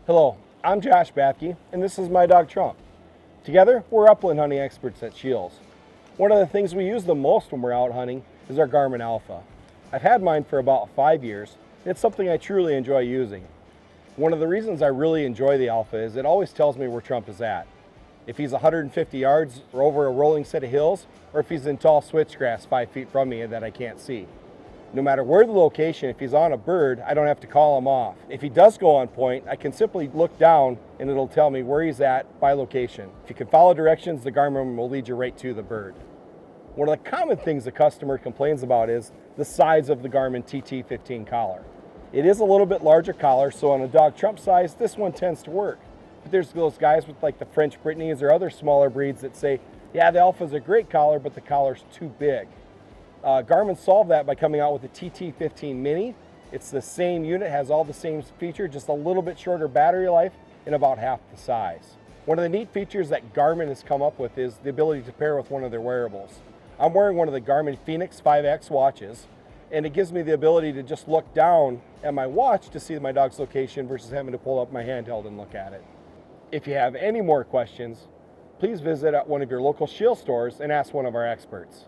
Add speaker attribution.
Speaker 1: Hello, I'm Josh Bathke, and this is my dog Trump. Together, we're upland hunting experts at Scheels. One of the things we use the most when we're out hunting is our Garmin Alpha. I've had mine for about 5 years, and it's something I truly enjoy using. One of the reasons I really enjoy the Alpha is it always tells me where Trump is at. If he's 150 yards or over a rolling set of hills, or if he's in tall switchgrass 5 feet from me that I can't see. No matter where the location, if he's on a bird, I don't have to call him off. If he does go on point, I can simply look down and it'll tell me where he's at by location. If you can follow directions, the Garmin will lead you right to the bird. One of the common things the customer complains about is the size of the Garmin TT15 collar. It is a little bit larger collar, so on a dog Trump size, this one tends to work. But there's those guys with like the French Brittanys or other smaller breeds that say, yeah, the Alpha's a great collar, but the collar's too big. Garmin solved that by coming out with the TT15 Mini. It's the same unit, has all the same features, just a little bit shorter battery life and about half the size. One of the neat features that Garmin has come up with is the ability to pair with one of their wearables. I'm wearing one of the Garmin Fenix 5X watches, and it gives me the ability to just look down at my watch to see my dog's location versus having to pull up my handheld and look at it. If you have any more questions, please visit at one of your local Scheels stores and ask one of our experts.